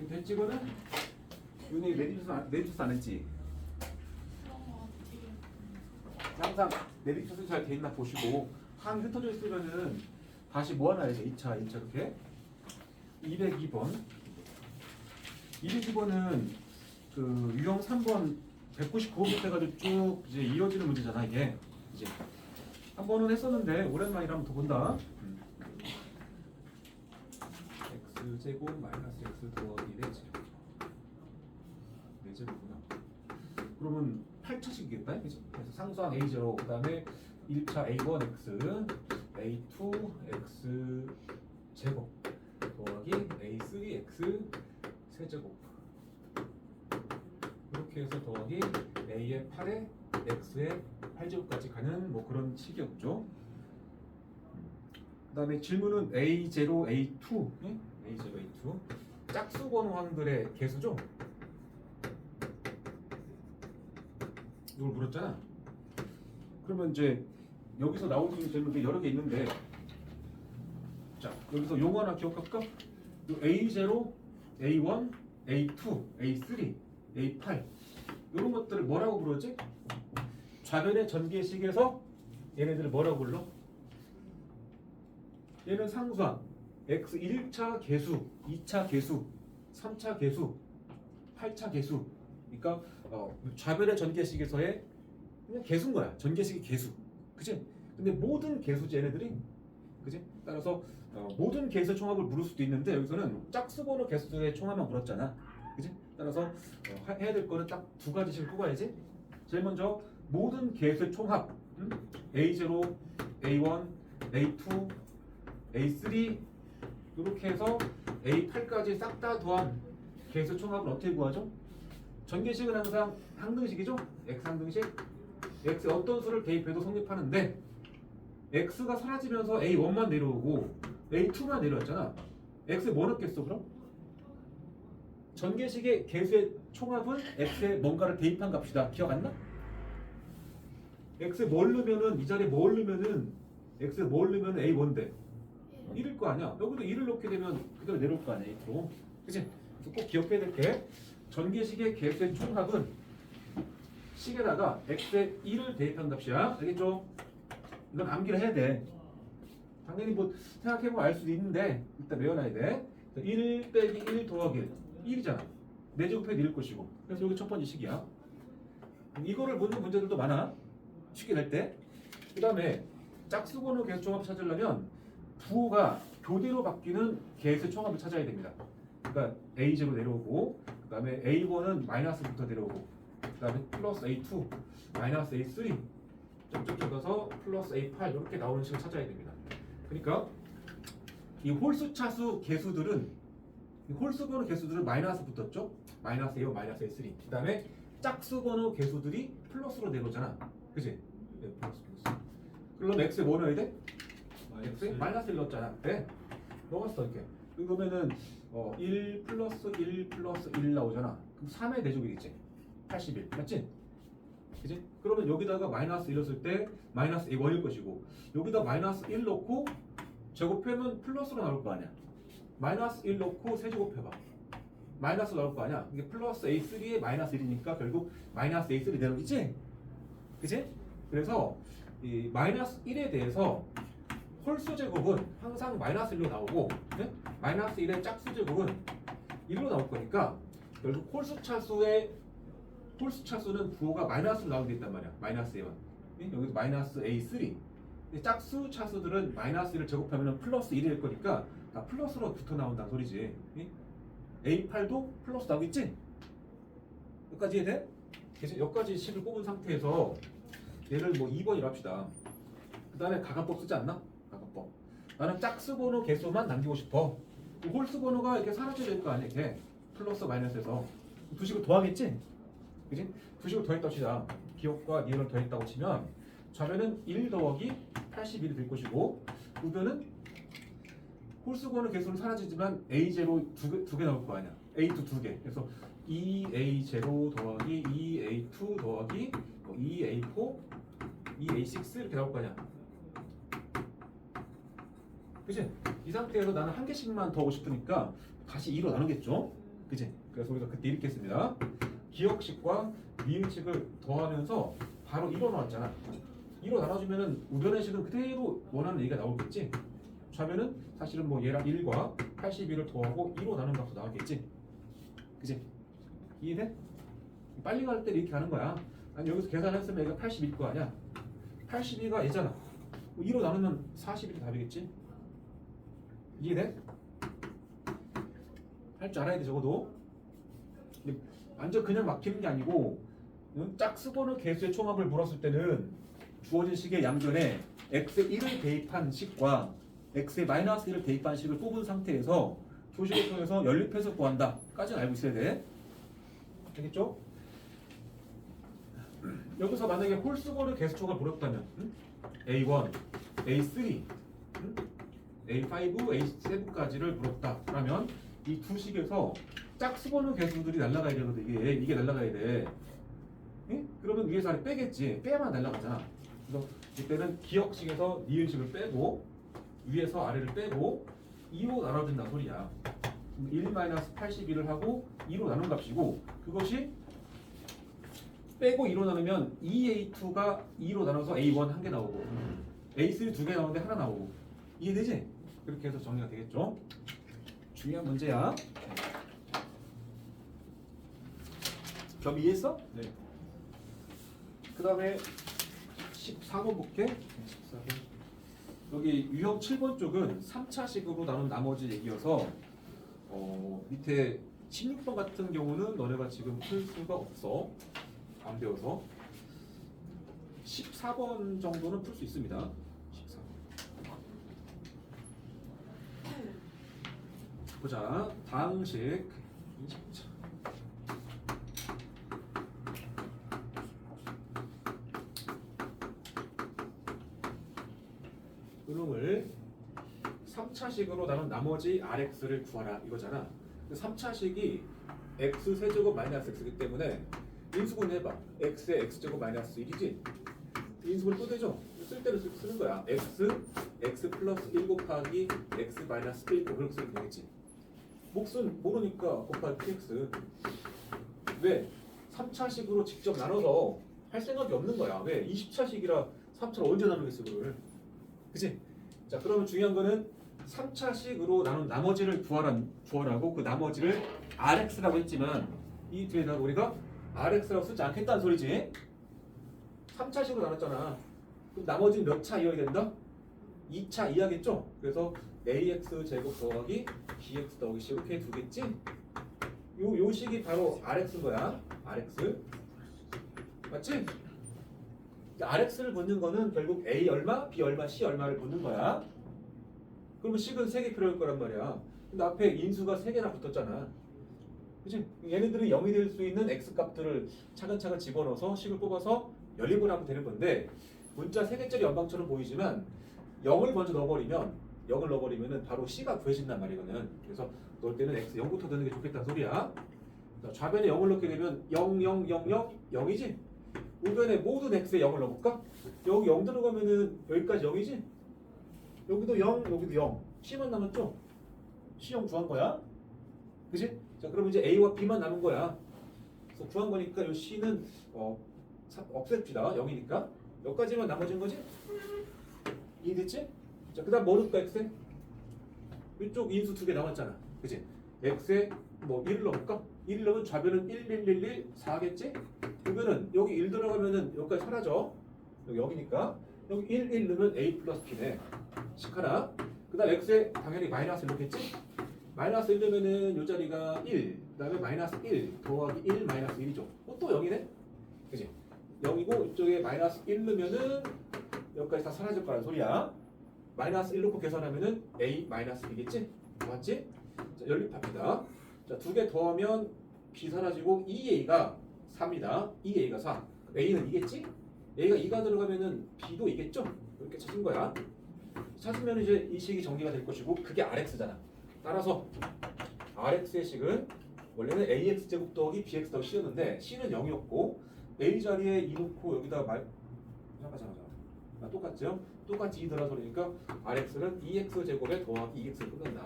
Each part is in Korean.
됐지 이거는? 윤희 내비쳐서 안 했지? 항상 내비쳐서 잘 돼 있나 보시고 항이 흩어져 있으면은 다시 모아놔야 돼. 2차 이렇게 202번 202번은 그 유형 3번 199번부터 해가지고 쭉 이제 이어지는 문제잖아 이게. 이제 한 번은 했었는데 오랜만이라 한번 더 본다. x제곱 마이너스 x 더하기 4제곱 4제곱이구나. 그러면 8차식이겠다. 그죠? 그래서 상수항 a0 그 다음에 1차 a1x a2x 제곱 더하기 a3x 세제곱 이렇게 해서 더하기 a의 8에 x의 8제곱까지 가는 뭐 그런 식이었죠. 그 다음에 질문은 A0, A2 A0, A2 짝수 번호항들의 개수죠. 이걸 물었잖아. 그러면 이제 여기서 나올 수 있는 질문들이 여러 개 있는데, 자 여기서 용어 하나 기억할까? A0, A1, A2, A3, A8 이런 것들을 뭐라고 부르지? 좌변의 전개식에서 얘네들을 뭐라고 불러? 얘는 상수항 x 1차 개수, 2차 개수, 3차 개수, 8차 개수. 그러니까 좌변의 전개식에서의 그냥 개수인 거야. 전개식의 개수. 그치? 근데 모든 개수지 얘네들이. 그치? 따라서 모든 개수 총합을 물을 수도 있는데 여기서는 짝수 번호 개수의 총합만 물었잖아. 그치? 따라서 해야 될 거는 딱 두 가지씩 뽑아야지. 제일 먼저 모든 개수의 총합. A0, A1, A2, A3 이렇게 해서 A8까지 싹 다 더한 개수 총합을 어떻게 구하죠? 전개식은 항상 항등식이죠? x 항등식. x에 어떤 수를 대입해도 성립하는데 x가 사라지면서 A1만 내려오고 A2만 내려왔잖아. x에 뭐 넣겠어 그럼? 전개식의 개수의 총합은 x에 뭔가를 대입한 값이다. 기억 안 나? x에 뭘 넣으면은 이 자리에 뭘 넣으면은 x에 뭘 넣으면 A1대 1일 거 아니야. 여기도 1을 넣게 되면 그대로 내려올 거 아니야. 2%. 그치? 그래서 꼭 기억해야 될 게 전개식의 개수의 총합은 식에다가 x에 1을 대입한 값이야. 알겠죠? 이건 암기를 해야 돼. 당연히 뭐 생각해보면 알 수도 있는데 일단 외워놔야 돼. 1 빼기 1 더하기 1이잖아. 4제곱해 내릴 것이고. 그래서 여기 첫 번째 식이야. 이거를 묻는 문제들도 많아. 쉽게 낼 때. 그 다음에 짝수 번호 개수 총합을 찾으려면 부호가 교대로 바뀌는 개수의 총합을 찾아야 됩니다. 그러니까 A0 내려오고 그 다음에 A1은 마이너스부터 내려오고 그 다음에 플러스 A2 마이너스 A3 쭉쭉 가서 플러스 A8 이렇게 나오는 식을 찾아야 됩니다. 그러니까 이 홀수 차수 개수들은 이 홀수 번호 개수들은 마이너스 붙었죠. 마이너스 A1 마이너스 A3 그 다음에 짝수 번호 개수들이 플러스로 내려오잖아. 그치? 네, 플러스. 그럼 X에 뭐 넣어야 돼? X에 마이너스 1 넣었잖아. 네? 넣었어 이렇게. 그러면은 1 플러스 1 플러스 1 나오잖아. 그럼 3의 대조기겠지. 81 맞지? 그치? 그러면 여기다가 마이너스 1 넣었을 때 마이너스 A1일 것이고 여기다 마이너스 1 넣고 제곱하면 플러스로 나올 거 아니야. 마이너스 1 넣고 세제곱해봐. 마이너스 나올 거 아니야. 이게 플러스 A3에 마이너스 1이니까 결국 마이너스 A3 내려오겠지? 그치? 그래서 이 마이너스 1에 대해서 홀수 제곱은 항상 마이너스 1로 나오고 네? 마이너스 1의 짝수 제곱은 1로 나올 거니까 결국 홀수 차수는 부호가 마이너스로 나오게 돼 있단 말이야. 마이너스 A1 여기도 마이너스 A3 짝수 차수들은 마이너스 1을 제곱하면 플러스 1이 될 거니까 다 플러스로 붙어 나온다는 소리지. A8도 플러스 나오겠지? 여기까지 이해돼? 그래서 여기까지 식을 뽑은 상태에서 얘를 뭐 2번이라 합시다. 그 다음에 가간법 쓰지 않나? 가간법. 나는 짝수 번호 개수만 남기고 싶어. 홀수 번호가 이렇게 사라져야 될 거 아니야. 이렇게 플러스 마이너스에서 두 식을 더하겠지? 그지? 두 식을 더했다고 치자. 기억과 니은을 더했다고 치면 좌변은 1 더하기 81이 될 것이고 우변은 홀수 번호 개수는 사라지지만 A0 두 개 나올 거 아니야. A2 두 개. 그래서 2A0 더하기 2A2 더하기 2A4 2A6 이렇게 나올 거 아니야. 그치? 이 상태에서 나는 한 개씩만 더 하고 싶으니까 다시 2로 나누겠죠? 그지? 그래서 우리가 그때 이렇게 했습니다. 기억식과 니은식을 더하면서 바로 1로 나왔잖아. 2로 나눠주면은 우변의 식은 그대로 원하는 얘기가 나오겠지. 좌변은 사실은 뭐 얘랑 1과 82를 더하고 2로 나눈 값도 나왔겠지. 그지? 이해돼? 빨리 갈 때 이렇게 가는 거야. 아니 여기서 계산했으면 얘가 82일 거 아니야. 82가 얘잖아. 2로 나누면 41이 답이겠지. 이해돼? 할 줄 알아야 돼 적어도. 근데 완전 그냥 막히는 게 아니고 짝수번호 개수의 총합을 물었을 때는 주어진 식의 양변에 x의 1을 대입한 식과 x의 마이너스 1을 대입한 식을 뽑은 상태에서 조식을 통해서 연립해서 구한다 까지는 알고 있어야 돼. 알겠죠? 여기서 만약에 홀수번호 개수 총합을 물었다면 A1, A3, A5, A7까지를 물었다 그러면 이 두 식에서 짝수번호 개수들이 날라가야 되거든. 이게 날라가야 돼. 응? 그러면 위에서 아래 빼겠지. 빼야만 날라가잖아. 그래서 이때는 기억식에서 니은식을 빼고 위에서 아래를 빼고 2로 나눠준다 소리야. 1-81을 하고 2로 나눈 값이고 그것이 빼고 2로 나누면 2A2가 2로 나눠서 A1 한 개 나오고 A3 두 개 나오는데 하나 나오고 이해되지? 그렇게 해서 정리가 되겠죠. 중요한 문제야. 겸 이해했어? 네. 그 다음에 14번 볼게. 14번. 여기 유형 7번 쪽은 3차식으로 나눈 나머지 얘기여서 밑에 16번 같은 경우는 너네가 지금 풀 수가 없어. 안 배워서 14번 정도는 풀 수 있습니다. 14번. 보자. 다항식 20차. 그놈을 3차식으로 나눈 나머지 Rx를 구하라 이거잖아. 3차식이 x 세제곱 마이너스 x이기 때문에 인수분 해봐. x의 x제곱 마이너스 1이지? 인수분 또 되죠? 쓸 때는 쓰는 거야. x 플러스 1 곱하기 x 마이너스 1 그렇게 쓰면 되겠지. 몫은 모르니까 곱하기 px. 왜? 3차식으로 직접 나눠서 할 생각이 없는 거야. 왜? 20차식이라 3차를 언제 나누겠어 그걸. 그치? 자 그러면 중요한 거는 3차식으로 나눈 나머지를 구하라고 그 나머지를 Rx라고 했지만 이 뒤에다 우리가 Rx라고 쓰지 않겠다는 소리지. 3차식으로 나눴잖아. 그럼 나머지는 몇 차 이하게 된다? 2차 이하겠죠? 그래서 ax 제곱 더하기 bx 더하기 c 이렇게 두겠지? 요 식이 바로 Rx인 거야. Rx 맞지? Rx를 묻는 거는 결국 A 얼마, B 얼마, C 얼마를 묻는 거야. 그러면 식은 3개 필요할 거란 말이야. 근데 앞에 인수가 3개나 붙었잖아. 그치? 얘네들은 0이 될 수 있는 X 값들을 차근차근 집어넣어서 식을 뽑아서 연립을 하면 되는 건데 문자 3개짜리 연방처럼 보이지만 0을 먼저 넣어버리면은 바로 C가 구해진단 말이거든. 그래서 넣을 때는 X 0부터 넣는 게 좋겠다는 소리야. 좌변에 0을 넣게 되면 0, 0, 0, 0, 0이지? 우변에 모든 x에 0을 넣어볼까? 여기 0 들어가면은 여기까지 0이지? 여기도 0, 여기도 0. C만 남았죠? C 0 구한 거야. 그치? 자, 그럼 이제 A와 B만 남은 거야. 그래서 구한 거니까 이 C는 없앱시다. 0이니까. 여기까지만 남아진 거지? 이해됐지? 자, 그 다음 뭐 넣을까, x에? 이쪽 인수 2개 남았잖아. 그치? x에 뭐 1을 넣어볼까? 1을 넣으면 좌변은 1, 1, 1, 1, 4겠지? 우변은 여기 1 들어가면은 여기까지 사라져. 여기 0이니까. 여기 1, 1 넣으면 a 플러스 b네. 식 하나. 그 다음 x에 당연히 마이너스 1 넣겠지? 마이너스 1 넣으면은 요 자리가 1. 그 다음에 마이너스 1 더하기 1 마이너스 1이죠. 또 0이네? 그치? 0이고 이쪽에 마이너스 1 넣으면은 여기까지 다 사라질 거라는 소리야. 마이너스 1 넣고 계산하면은 a 마이너스 b겠지? 맞지? 자, 연립합니다. 자, 2개 더하면 b 사라지고 2a가 4입니다. 2a가 4. a는 2겠지? a가 2가 들어가면은 b도 2겠죠? 이렇게 찾은 거야. 찾으면 이제 이 식이 정리가 될 것이고 그게 rx잖아. 따라서 rx의 식은 원래는 ax 제곱 더하기 bx 더하기 c였는데 c는 0이었고 a 자리에 2 놓고 여기다 잠깐. 똑같죠? 똑같이 2 들어간 소리니까 rx는 2x 제곱에 더하기 2x를 끝난다.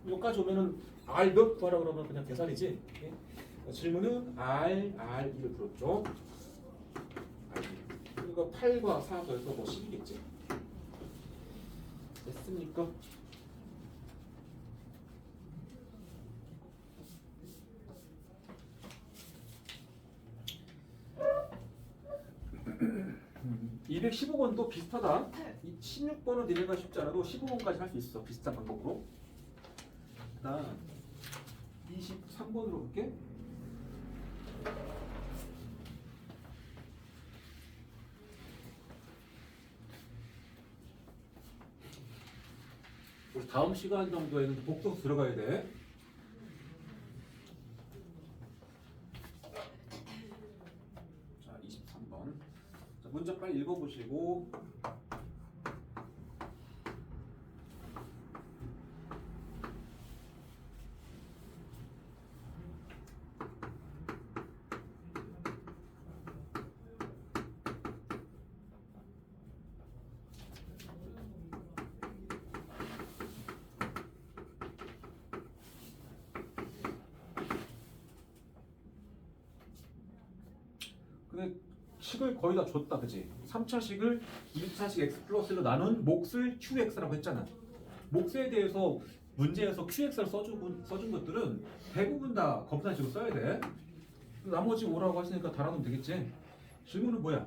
여기까지 오면은 R 몇 구하라 그러면 그냥 계산이지. 예? 질문은 R2를 풀었죠. 그리고 8과 4 더해서 뭐 10이겠지. 됐습니까? 음, 215번도 비슷하다. 16번은 니네가 쉽지 않아도 15번까지 할 수 있어. 비슷한 방법으로. 일단 23번으로 볼게. 우리 다음 시간 정도에는 복습 들어가야 돼. 자, 23번. 자, 문제 빨리 읽어보시고. 근데 식을 거의 다 줬다, 그지? 3차식을 1차식 x 플러스 1로 나눈 몫을 qx라고 했잖아. 몫에 대해서 문제에서 qx를 써준 것들은 대부분 다 검사식으로 써야 돼. 나머지 5라고 하시니까 달아놓으면 되겠지. 질문은 뭐야?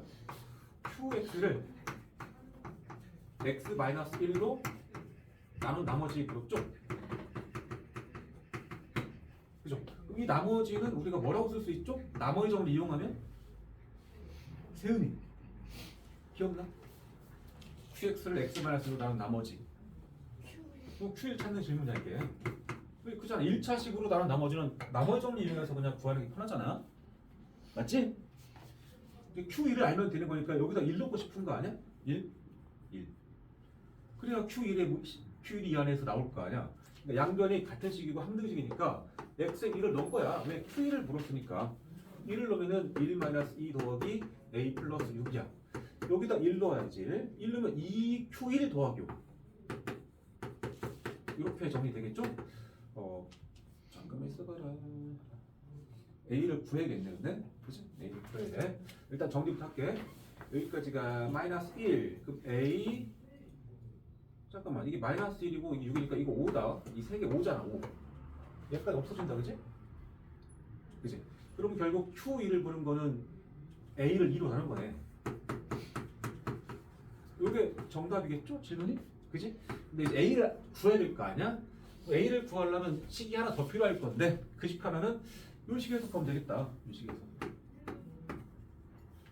qx를 x-1로 나눈 나머지 그렇죠? 그죠? 그럼 이 나머지는 우리가 뭐라고 쓸 수 있죠? 나머지 점을 이용하면 세은이 기억나? qx를 x-로 나눈 나머지 q를 찾는 질문이야 이게. 그잖아. 1차식으로 나눈 나머지는 나머지 정리 이용해서 그냥 구하는 게 편하잖아. 맞지? q1을 알면 되는 거니까 여기다 1 넣고 싶은 거 아니야? 1? 1. 그래야 q1이 이 안에서 나올 거 아니야. 그러니까 양변이 같은 식이고 함등식이니까 x에 1을 넣은 거야. 왜? q1을 물었으니까. 1을 넣으면은 1-2 더하기 a 플러스 6이야. 여기다 1 넣어야지. 1 넣으면 2q1 더하기 5. 이렇게 정리되겠죠? 잠깐만 있어봐라. a를 구해야겠네, 근데? 그치? a를 구해야 돼. 일단 정리부터 할게. 여기까지가 마이너스 1. 그럼 a. 잠깐만, 이게 마이너스 1이고 이게 6이니까 이거 5다. 이 세 개 5잖아, 5. 약간 없어진다, 그치? 그치? 그럼 결국 q1을 보는 거는 a를 2로 나눈 거네. 이게 정답이겠죠? 질문이? 그치? 근데 이제 a를 구해야 될 거 아니야? a를 구하려면 식이 하나 더 필요할 건데 그 식 하나는 이 식에서 구하면 되겠다. 이 식에서.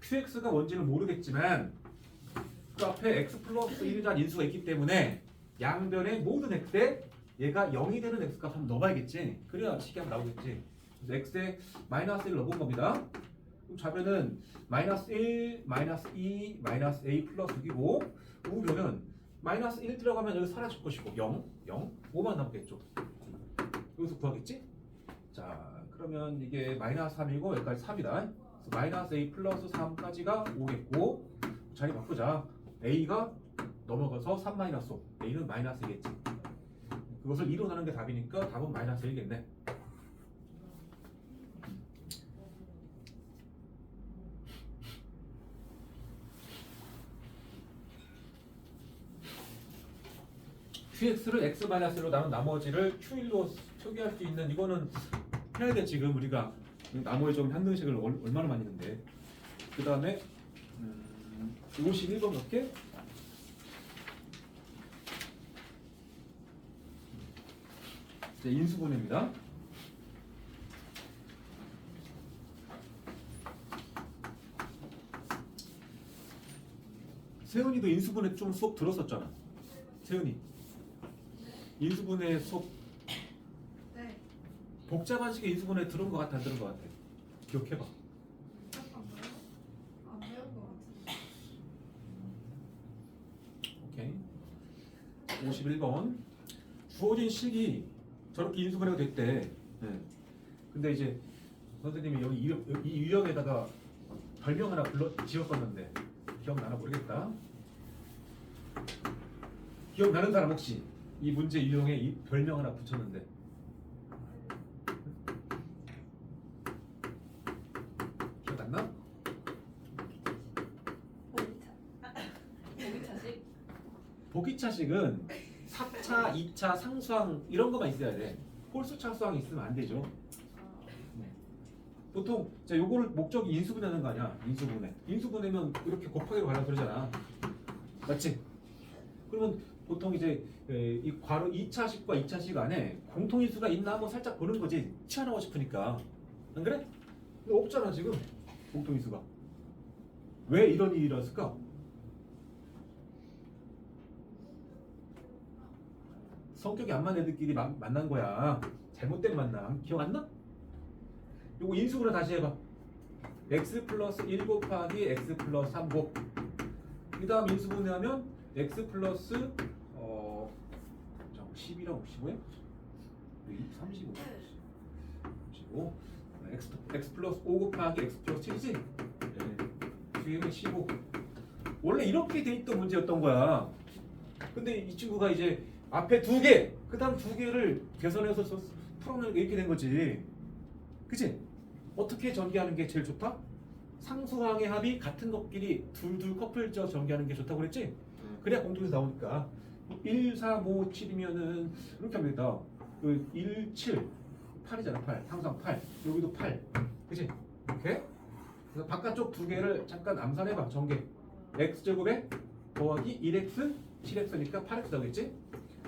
qx가 뭔지는 모르겠지만 그 앞에 x 플러스 1이라는 인수가 있기 때문에 양변의 모든 x에 얘가 0이 되는 x 값 한번 넣어봐야겠지. 그래야 식이 한번 나오겠지. 그래서 x에 마이너스 1 넣어본 겁니다. 그럼 좌변은 마이너스 1, 마이너스 2, 마이너스 a 플러스 6이고 우변은 마이너스 1 들어가면 여기 사라질 것이고 0, 0, 5만 남겠죠. 여기서 구하겠지? 자, 그러면 이게 마이너스 3이고 여기까지 3이다. 그래서 마이너스 a 플러스 3까지가 5겠고 자리 바꾸자. a가 넘어가서 3 마이너스 5. a는 마이너스 1겠지. 그것을 2로 나누는 게 답이니까 답은 마이너스 1겠네. qx를 x-1로 나눈 나머지를 q1로 표기할 수 있는 이거는 해야 돼. 지금 우리가 나머지 좀 한등식을 얼마나 많이 했는데. 그 다음에 51번 몇 개? 이제 인수분해입니다. 세훈이도 인수분해 좀 수업 들었었잖아. 세훈이 인수분해 수업 네. 복잡한 식의 인수분해 들은 것 같아, 안 들은 것 같아? 기억해봐. 잠깐만요. 안 배운 것 같은데. 오케이. 51번. 주어진 식이 저렇게 인수분해가 됐대. 네. 근데 이제 선생님이 여기 이 유형에다가 별명 하나 지었었는데 기억나나 모르겠다. 기억나는 사람 혹시? 이 문제 유형에 이 별명 하나 붙였는데 기억 안 나? 보기차식. 보기차식은 4차, 2차 상수항 이런 것만 있어야 돼. 홀수 차수항이 있으면 안 되죠. 보통 자 요거를 목적이 인수분해하는 거 아니야? 인수분해면 이렇게 곱하기로 가라 그러잖아. 맞지? 그러면 보통 이제 이 괄호 2차식과 2차식 안에 공통인수가 있나 한번 살짝 보는 거지. 치환하고 싶으니까. 안 그래? 근데 없잖아 지금 공통인수가. 왜 이런 일이 일어났을까? 성격이 안 맞는 애들끼리 만난 거야. 잘못된 만남. 기억 안 나? 요거 인수분해 다시 해봐. x 플러스 1 곱하기 x 플러스 3 곱. 그 다음 인수분해하면 x 플러스 10이랑 15야? 35. 35. x 플러스 5 곱하기 x 플러스 7이지? 네. 뒤에는 15. 원래 이렇게 돼 있던 문제였던 거야. 근데 이 친구가 이제 앞에 두 개, 그 다음 두 개를 계산해서 풀어내는 게 이렇게 된 거지. 그치? 어떻게 전개하는 게 제일 좋다? 상수항의 합이 같은 것끼리 둘둘 커플져 전개하는 게 좋다고 그랬지? 그래야 공통에서 나오니까 1, 3, 5, 7이면은 이렇게 하면 되겠다. 그 1, 7, 8이잖아. 8. 항상 8. 여기도 8. 그치? 이렇게. 그래서 바깥쪽 두 개를 잠깐 암산해봐. 전개. x제곱에 더하기 1x, 7x니까 8x 나오겠지?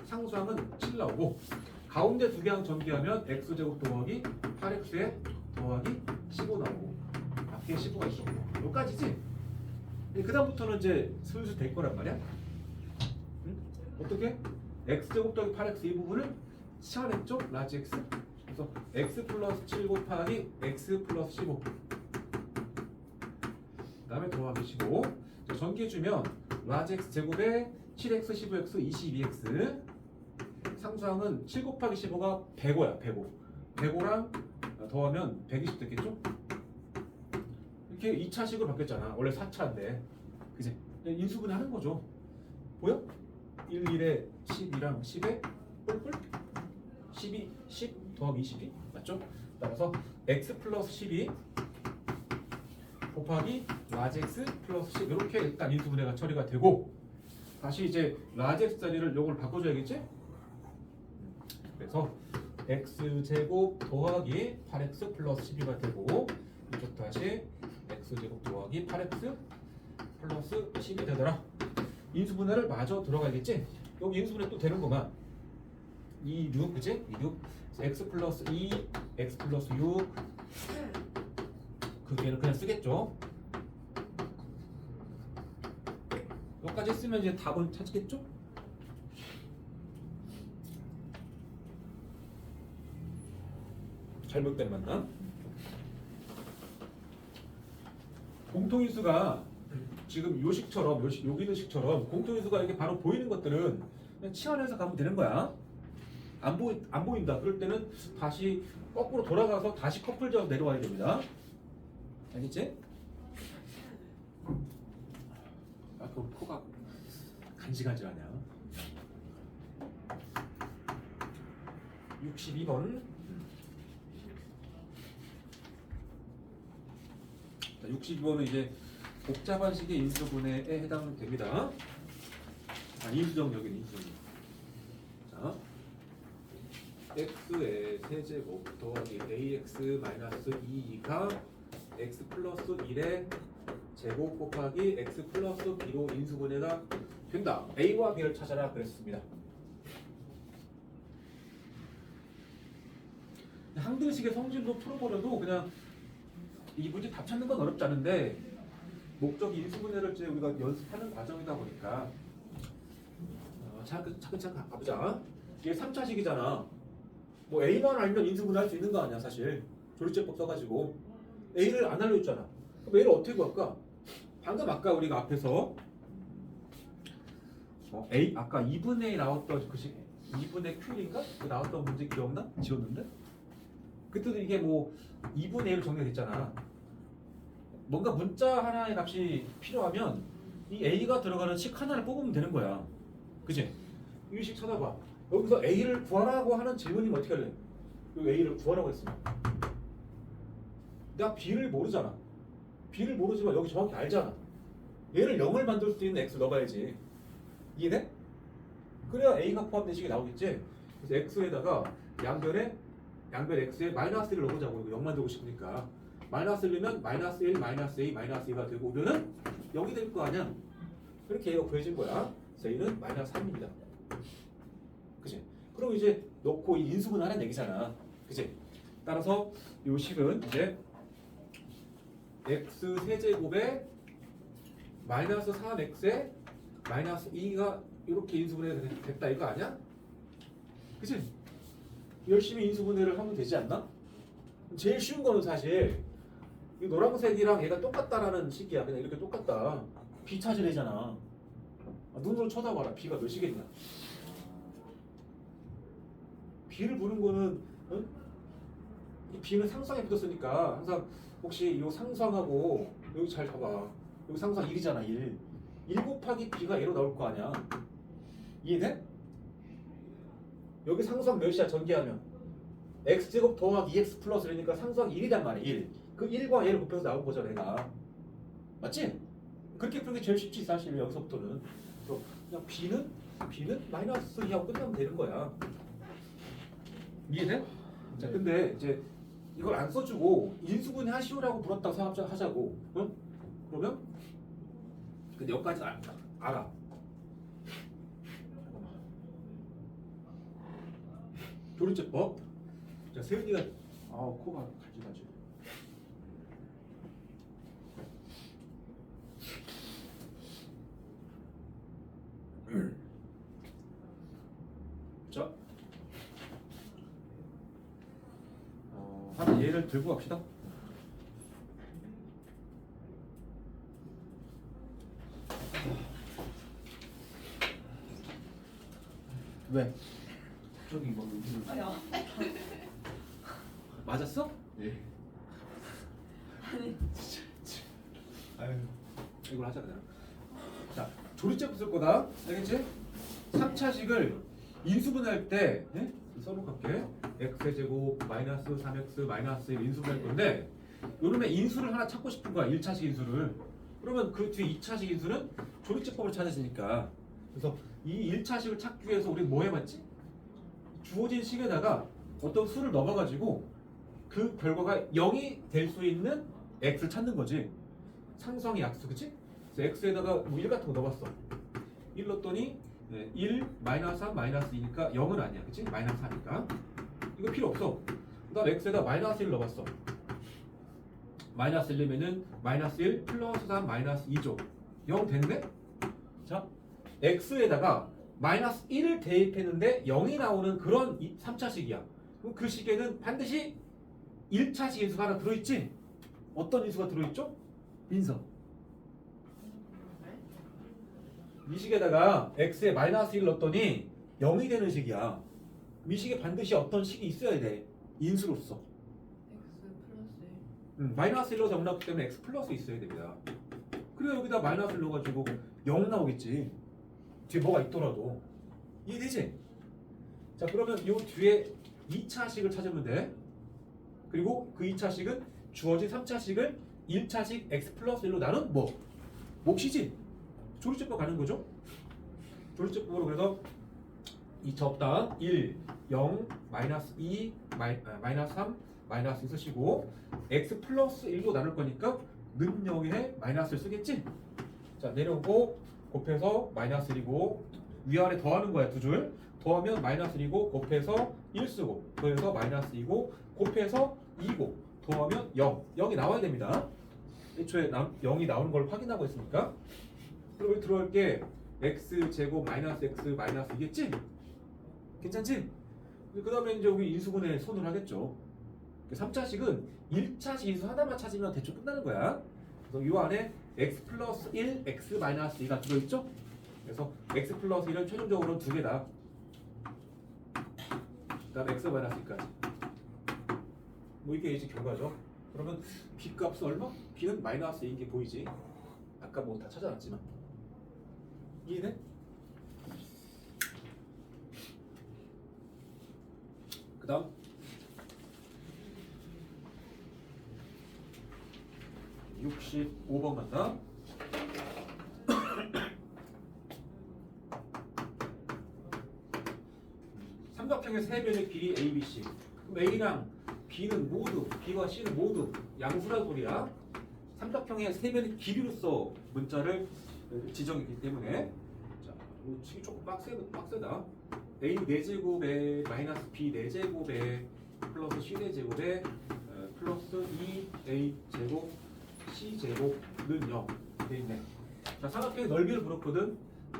상수항은 7 나오고 가운데 두 개랑 전개하면 x제곱 더하기 8x에 더하기 15 나오고 앞에 15가 있었고 여기까지지? 그 다음부터는 이제 슬슬 될 거란 말이야. 응? 어떻게? x제곱 더하기 8x 이 부분을 치환했죠? 라지 x. 그래서 x 플러스 7 곱하기 x 플러스 15 그 다음에 더하기 15 전개해주면 라지 x 제곱에 7x, 15x, 22x 상수항은 7 곱하기 15가 105야. 105. 105랑 더하면 120 됐겠죠? 이렇게 2차식으로 바뀌었잖아. 원래 4차인데. 그치? 인수분해 하는 거죠. 보여? 1, 1에 12랑 10에 뿔뿔 12, 10 더하기 22 맞죠? 따라서 x 플러스 12 곱하기 라지 x 플러스 10 이렇게 일단 인수분해가 처리가 되고 다시 이제 라지 x 자리를 요걸 바꿔줘야겠지? 그래서 x제곱 더하기 8x 플러스 12가 되고 이쪽 다시 x제곱 더하기 8x 플러스 10이 되더라. 인수분해를 마저 들어가야겠지? 여기 인수분해 또 되는구만. 2, 6 그치? 2, 6 x 플러스 2 x 플러스 6 그 개는 그냥 쓰겠죠? 여기까지 쓰면 이제 답은 찾겠죠? 잘못된 만남. 공통인수가 지금 요식처럼 여기는 식처럼 공통인수가 이렇게 바로 보이는 것들은 그냥 치환해서 가면 되는 거야. 안 보인다. 그럴 때는 다시 거꾸로 돌아가서 다시 커플져 내려와야 됩니다. 알겠지? 아, 그 코가 간질간질하냐? 62번. 62번은 이제 복잡한 식의 인수분해에 해당됩니다. 인수정역인 인수정역. 자, x의 세제곱 더하기 ax 마이너스 2가 x 플러스 1의 제곱 곱하기 x 플러스 b로 인수분해가 된다. a와 b를 찾아라 그랬습니다. 항등식의 성질도 풀어버려도 그냥 이 문제 답 찾는 건 어렵지 않은데 목적 인수분해를 이제 우리가 연습하는 과정이다 보니까 차근차근 가보자. 이게 3차식이잖아. 뭐 A만 알면 인수분해 할 수 있는 거 아니야 사실. 조리제법 써가지고 A를 안 알려줬잖아. 그럼 A를 어떻게 구할까? 방금 아까 우리가 앞에서 A 아까 2분의 나왔던 그 2분의 Q인가? 그 나왔던 문제 기억나? 지웠는데? 그때도 이게 뭐 2분의 1로 정리됐잖아. 뭔가 문자 하나의 값이 필요하면 이 A가 들어가는 식 하나를 뽑으면 되는 거야. 그치? 이 식 찾아봐. 여기서 A를 구하라고 하는 질문이면 어떻게 할래? 여기 A를 구하라고 했으면 내가 B를 모르잖아. B를 모르지만 여기 정확히 알잖아. 얘를 0을 만들 수 있는 X를 넣어봐야지. 이해돼? 그래야 A가 포함된 식이 나오겠지. 그래서 X에다가 양변 X에 마이너스 1을 넣어보자고. 이거 0 만들고 싶으니까 마이너스 1이면 마이너스 1, 마이너스 A, 마이너스 2가 되고 오면은 0이 될 거 아니야. 이렇게 A가 구해진 거야. 그래서 A는 마이너스 3입니다. 그치? 그럼 이제 넣고 이 인수분해 하는 얘기잖아. 그치? 따라서 이 식은 이제 x 세제곱에 마이너스 3x에 마이너스 2가 이렇게 인수분해가 됐다 이거 아니야? 그치? 열심히 인수분해를 하면 되지 않나? 제일 쉬운 거는 사실 이 노란색이랑 얘가 똑같다라는 식이야. 그냥 이렇게 똑같다. b 찾으래잖아. 눈으로 쳐다봐라. b가 몇 시겠냐? b를 보는 거는 이 b는 상수항에 붙었으니까 항상 혹시 이 상수항하고 여기 잘 봐봐. 여기 상수항 1이잖아. 1 곱하기 b가 얘로 나올 거 아니야. 이해돼? 여기 상수항 몇이야 전개하면 x제곱 더하기 2x 플러스 그러니까 상수항 1이란 말이야. 1. 그 1과 얘를 곱해서 나온 거죠 내가. 맞지? 그렇게 푸는 게 제일 쉽지 사실 여기서부터는. 그래서 그냥 b는 마이너스 2하고 끝나면 되는 거야. 이해돼? 자 근데 이제 이걸 안 써주고 인수분해 하시오라고 물었다고 생각하자고. 응? 그러면 근데 여기까지 알아. 조리제법. 자 세윤이가 코가 갈질갈질. 자. 한 예를 들고 갑시다. 왜? 저기 뭐 여기를 아야. 맞았어? 예. 아유, 이걸 하자 그냥. 자, 조리제법 쓸 거다. 알겠지? 3차식을 인수분해할 때 써놓을게. x의 제곱 마이너스 3x 마이너스 1 인수분해할 건데 요즘에 인수를 하나 찾고 싶은 거야. 1차식 인수를. 그러면 그 뒤에 2차식 인수는 조리제법을 찾으시니까. 그래서 이 1차식을 찾기 위해서 우리 뭐 해봤지? 주어진 식에다가 어떤 수를 넣어가지고 그 결과가 0이 될 수 있는 x를 찾는 거지. 상수항의 약수, 그치? 그래서 x에다가 뭐 1 같은 거 넣어봤어. 1 넣었더니 1, 마이너스 3, 마이너스 2니까 0은 아니야, 그치? 마이너스 4니까. 이거 필요 없어. 그 다음 x에다 마이너스 1 넣어봤어. 마이너스 1이면은 마이너스 1 플러스 3 마이너스 2죠. 0 됐네? 자, x에다가 마이너스 1을 대입했는데 0이 나오는 그런 3차식이야. 그럼 그 식에는 반드시 1차식 인수가 하나 들어있지? 어떤 인수가 들어있죠? 민서. 이 식에다가 x에 마이너스 1 넣었더니 0이 되는 식이야. 이 식에 반드시 어떤 식이 있어야 돼. 인수로서. X 플러스 마이너스 1 넣어서 0 나왔기 때문에 x 플러스 있어야 됩니다. 그래 여기다 마이너스 1 넣어가지고 0 나오겠지. 뒤에 뭐가 있더라도. 이해되지? 자 그러면 이 뒤에 2차식을 찾으면 돼. 그리고 그 2차식은 주어진 3차식을 1차식 x 플러스 1로 나눈 뭐? 몫이지? 조리제법 가는 거죠? 조리제법으로 그래서 이 접다 1, 0, 마이너스 2, 마이너스 3, 마이너스 2 쓰시고 x 플러스 1로 나눌 거니까 는 0에 마이너스를 쓰겠지? 자 내려오고 곱해서 마이너스 1이고 위아래 더하는 거야 두 줄. 더하면 마이너스 1이고 곱해서 1 쓰고 더해서 마이너스 2고 곱해서 2고 더하면 0. 0이 나와야 됩니다. 애초에 0이 나오는 걸 확인하고 있으니까. 그리고 여기 들어갈 게 x제곱 마이너스 x 마이너스 2겠지? 괜찮지? 그 다음에 이제 여기 인수분해 손을 하겠죠. 3차식은 1차식 인수 하나만 찾으면 대충 끝나는 거야. 그래서 이 안에 x 플러스 1, x 마이너스 2가 들어있죠? 그래서 x 플러스 1은 최종적으로 두 개다. 그 다음 x 마이너스 2까지. 뭐 이게 이제 결과죠. 그러면 b 값은 얼마? b는 마이너스 2인 게 보이지? 아까 뭐 다 찾아놨지만. 이해돼? 다음 65번 간다. 삼각형의 세 변의 길이 A, B, C. 그럼 A랑 B는 모두, B와 C는 모두 양수란 소리야. 삼각형의 세 변의 길이로서 문자를 지정했기 때문에 자, 이거 치기 조금 빡세다. A 4제곱에 마이너스 B 4제곱에 플러스 C 4제곱에 플러스 2A 제곱 C 제곱는 0 돼 있네. 자, 삼각형의 넓이를 물었거든.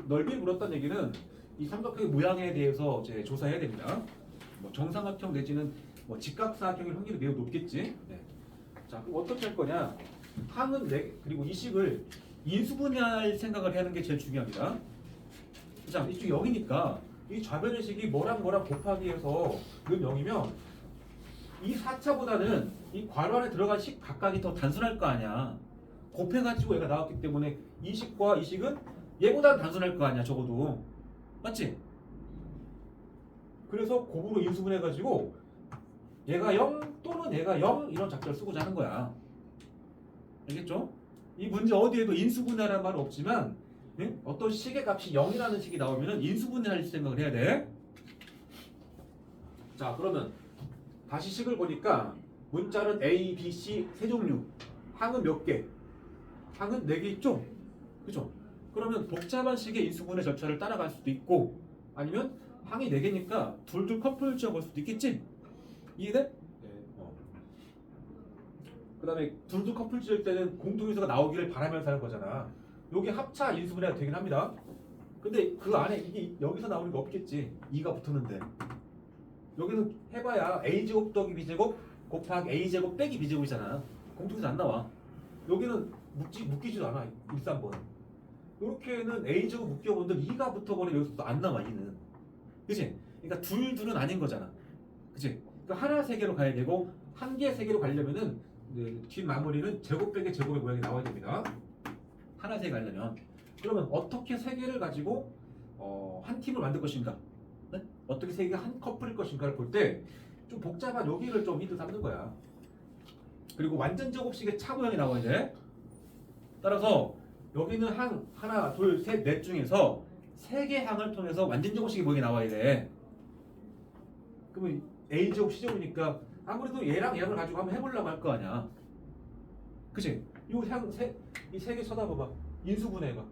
넓이를 물었다는 얘기는 이 삼각형의 모양에 대해서 이제 조사해야 됩니다. 뭐 정삼각형 내지는 뭐 직각사각형일 확률이 매우 높겠지. 네. 자, 그럼 어떻게 할 거냐? 항은 4개, 그리고 이 식을 인수분해할 생각을 하는 게 제일 중요합니다. 자, 이쪽 0이니까 이 좌변의 식이 뭐랑 곱하기 해서 는 0이면 이 4차보다는 이 괄호 안에 들어간 식 각각이 더 단순할 거 아니야. 곱해가지고 얘가 나왔기 때문에 이 식과 이 식은 얘보다 단순할 거 아니야, 적어도. 맞지? 그래서 곱으로 인수분해가지고 얘가 0 또는 얘가 0 이런 작전을 쓰고자 하는 거야. 알겠죠? 이 문제 어디에도 인수분해라는 말은 없지만 예? 어떤 식의 값이 0이라는 식이 나오면 인수분해할 생각을 해야 돼. 자, 그러면 다시 식을 보니까 문자는 A, B, C 세 종류. 항은 몇 개? 항은 4개 있죠? 그죠? 그러면 복잡한 식의 인수분해 절차를 따라갈 수도 있고 아니면 항이 4개니까 둘둘 커플 지어볼 수도 있겠지? 이해돼? 네. 그 다음에 둘둘 커플 지을 때는 공통요소가 나오기를 바라면서 하는 거잖아. 요게 합차 인수분해가 되긴 합니다. 근데 그 안에 이게 여기서 나오는 게 없겠지. 2가 붙었는데 여기는 해봐야 A제곱 더하기 B제곱 곱하기 A제곱 빼기 B제곱이잖아. 공통요소 안 나와. 여기는 묶이지도 않아. 1, 3번. 이렇게는 A제곱 묶여본들 2가 붙어버리면 여기서 또 안 나와. 2는. 그치? 그러니까 둘은 아닌 거잖아. 그치? 그러니까 하나 세 개로 가야 되고 한 개 세 개로 가려면은 뒷 마무리는 제곱 빼기 제곱의 모양이 나와야 됩니다. 하나 세 개 가려면. 그러면 어떻게 세 개를 가지고 한 팀을 만들 것인가? 네? 어떻게 세 개가 한 커플일 것인가를 볼 때 좀 복잡한 여기를 좀 힌트 삼는 거야. 그리고 완전 제곱식의 차 모양이 나와야 돼. 따라서 여기는 항 하나, 둘, 셋, 넷 중에서 세 개 항을 통해서 완전 제곱식의 모양이 나와야 돼. 그러면 A 제곱 C 제곱이니까 아무래도 얘랑 얘를 가지고 한번 해보려고 할 거 아니야. 그치? 이 세 개 쳐다봐봐. 인수분해가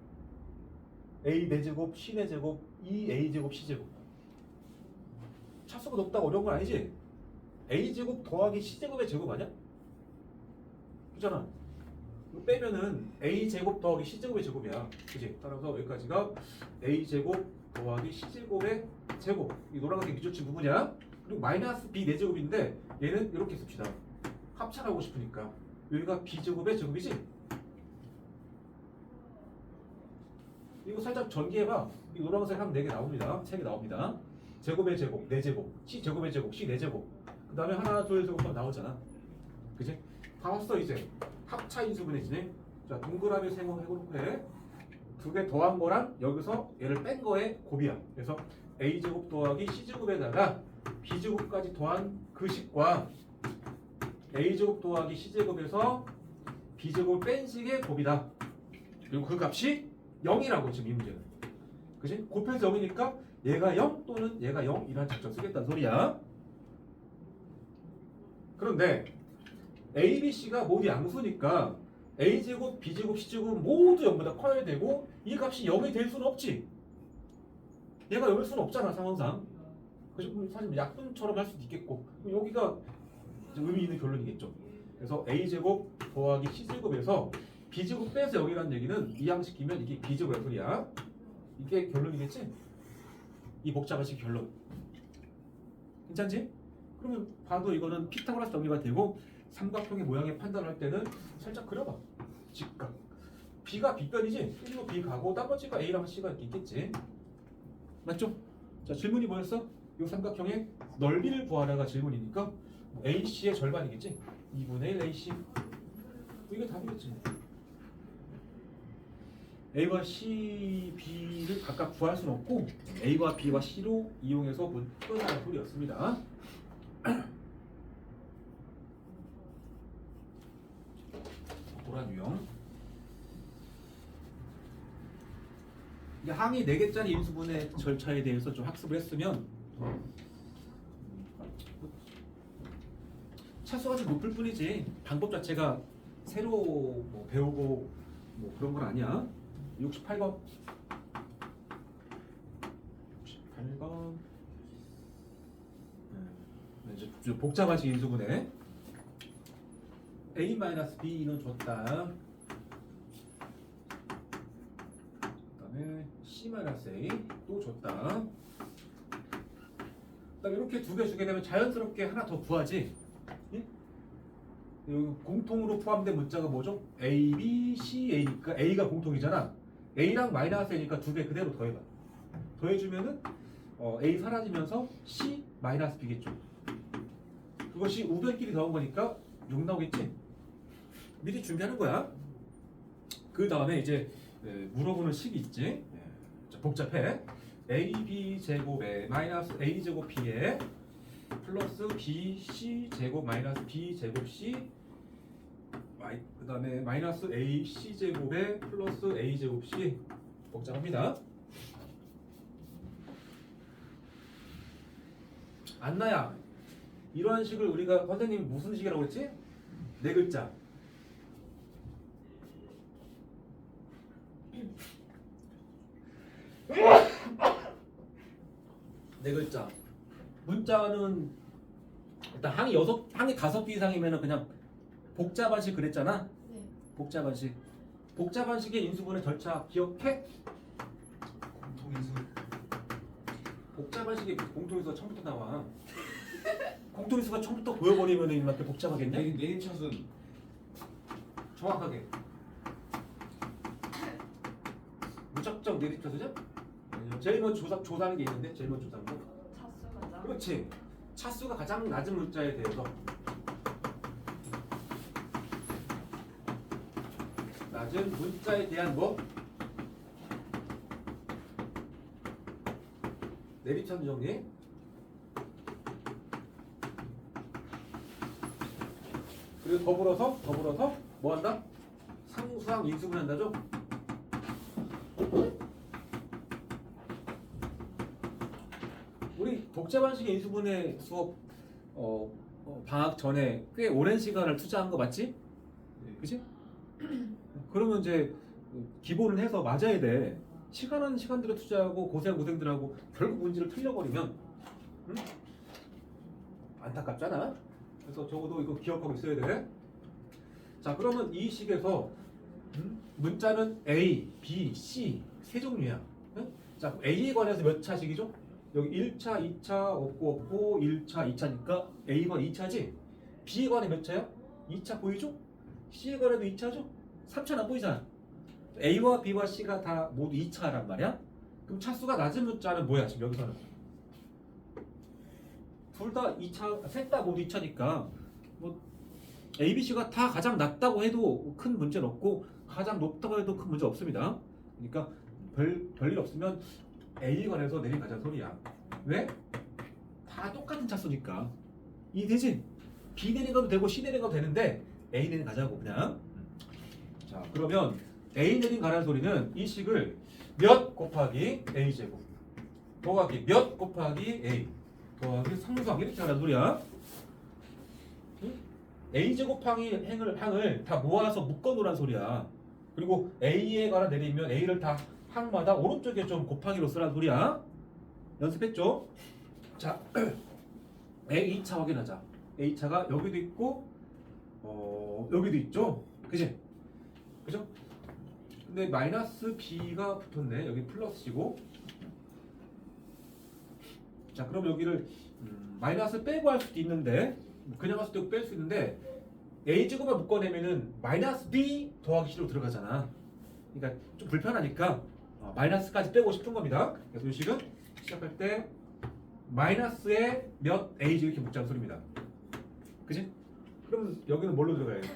A 4제곱, C 4제곱, 2A 제곱, C 제곱. 차수가 높다고 어려운 건 아니지? A 제곱 더하기 C 제곱의 제곱 아니야? 그잖아. 이거 빼면은 A 제곱 더하기 C 제곱의 제곱이야. 그치? 따라서 여기까지가 A 제곱 더하기 C 제곱의 제곱. 이 노란색 밑줄친 부분이야. 그리고 마이너스 B 4제곱인데 얘는 이렇게 씁시다. 합차하고 싶으니까 여기가 B 제곱의 제곱이지? 이거 살짝 전개해봐. 이 노란색 한 4개 나옵니다. 3개 나옵니다. 제곱의 제곱, 4제곱, C 제곱의 제곱, C 4제곱. 그 다음에 하나, 둘, 셋 곱하면 나오잖아. 그치? 다 왔어 이제. 합차 인수분해지네. 자, 동그라미 세모해놓고 해. 2개 더한 거랑 여기서 얘를 뺀 거에 곱이야. 그래서 A제곱 더하기 C제곱에다가 B제곱까지 더한 그 식과 A제곱 더하기 C제곱에서 B제곱을 뺀 식의 곱이다. 그리고 그 값이 0이라고 지금 이 문제는. 그치? 곱해서 0이니까 얘가 0 또는 얘가 0 이런 작전 쓰겠다는 소리야. 그런데 A, B, C가 모두 양수니까 A제곱, B제곱, C제곱 모두 0보다 커야 되고 이 값이 0이 될 수는 없지. 얘가 0일 수는 없잖아 상황상. 그래서 사실 약분처럼 할 수도 있겠고 여기가 의미 있는 결론이겠죠. 그래서 A제곱 더하기 C제곱에서 B제곱 빼서 0이라는 얘기는 이항시키면 이게 B제곱의 소리야. 이게 결론이겠지? 이 복잡한 식 결론. 괜찮지? 그러면 봐도 이거는 피타고라스 정리가 되고 삼각형의 모양의 판단할 때는 살짝 그려봐. 직각. B가 B변이지? 1로 B 가고 나머지가 A랑 C가 있겠지? 맞죠? 자, 질문이 뭐였어? 이 삼각형의 넓이를 구하라가 질문이니까 AC의 절반이겠지? 2분의 1 AC. 이게 답이겠지. A와 C, B를 각각 구할 수는 없고 A와 B와 C로 이용해서 풀어나가는 소리였습니다. 도란 유형. 이게 항이 4개짜리 인수분해 절차에 대해서 좀 학습을 했으면 차수가 좀 높을 뿐이지 방법 자체가 새로 뭐 배우고 뭐 그런 건 아니야. 68번. 68번. 이제 좀 복잡하신 인수분해. A-B는 줬다. 그다음에 C-A 또 줬다. 그다음에 이렇게 두 개 주게 되면 자연스럽게 하나 더 구하지. 예? 여기 공통으로 포함된 문자가 뭐죠? A, B, C, A니까 A가 공통이잖아. A랑 마이너스 A니까 두 개 그대로 더해봐. 더해주면은 A 사라지면서 C 마이너스 B겠죠. 그것이 우변끼리 더한 거니까 6 나오겠지? 미리 준비하는 거야. 그 다음에 이제 물어보는 식이 있지. 자, 복잡해. AB 제곱에 마이너스 A 제곱 B에 플러스 BC 제곱 마이너스 B 제곱 C 그 다음에 마이너스 AC 제곱에 플러스 A 제곱 C. 복잡합니다. 안나야, 이러한 식을 우리가 선생님이 무슨 식이라고 했지? 4글자. 네 글자. 문자는 일단 항이 5개 이상이면은 그냥 복잡한식 그랬잖아. 네. 복잡한식. 복잡한식의 인수분해 절차 기억해? 공통인수. 복잡한식의 공통인수가 처음부터 나와. 공통인수가 처음부터 보여버리면 이만큼 복잡하겠냐? 네임 샷은 정확하게. 무작정 내리쳐서죠? 제일 먼저 조사하는 게 있는데 제일 먼저 조사하는 거. 차수가 짱. 그렇지. 차수가 가장 낮은 문자에 대해서 낮은 문자에 대한 뭐? 내리천 정리. 그리고 더불어서 뭐 한다? 상수항 인수분 한다죠? 우리 복잡한식의 인수분해 수업 방학 전에 꽤 오랜 시간을 투자한 거 맞지? 네. 그치? 그러면 이제 기본을 해서 맞아야 돼. 시간은 시간대로 투자하고 고생들하고 결국 문제를 틀려버리면 응? 안타깝잖아. 그래서 적어도 이거 기억하고 있어야 돼. 자, 그러면 이 식에서 문자는 A, B, C 세 종류야. 응? 자, A에 관해서 몇 차식이죠? 여기 1차, 2차 없고 1차, 2차니까 A가 2차지? B에 관해 몇 차야? 2차 보이죠? C에 관해도 2차죠? 3차는 안 보이잖아. A와 B와 C가 다 모두 2차란 말이야? 그럼 차수가 낮은 문자는 뭐야? 지금 여기서는 둘 다 2차, 셋 다 모두 2차니까 뭐 A, B, C가 다 가장 낮다고 해도 큰 문제는 없고 가장 높다고 해도 큰 문제 없습니다. 그러니까 별일 없으면 A에 관해서 내린 가자 소리야. 왜? 다 똑같은 차수니까. 이해되지? B 내린 가도 되고 C 내린 가도 되는데 A 내린 가자고 그냥. 자, 그러면 A 내린 가라는 소리는 이 식을 몇 곱하기 A 제곱 더하기 몇 곱하기 A 더하기 상수항 이렇게 하라는 소리야. 응? A 제곱 항을 다 모아서 묶어 놓으란 소리야. 그리고 A에 관한 내리면 A를 다 항마다 오른쪽에 좀 곱하기로 쓰란 소리야. 연습했죠? 자, A2차 확인하자. A차가 여기도 있고 여기도 있죠? 그지? 그죠? 근데 마이너스 B가 붙었네. 여기 플러스이고. 자, 그럼 여기를 마이너스 빼고 할 수도 있는데 그냥 할 수도 있고 뺄 수 있는데 A제곱만 묶어내면은 마이너스 B 더하기 C로 들어가잖아. 그러니까 좀 불편하니까 마이너스까지 빼고 싶은 겁니다. 그래서 이 식은 시작할 때 마이너스에 몇 A제곱 이렇게 묶자는 소리입니다. 그지? 그럼 여기는 뭘로 들어가야 돼?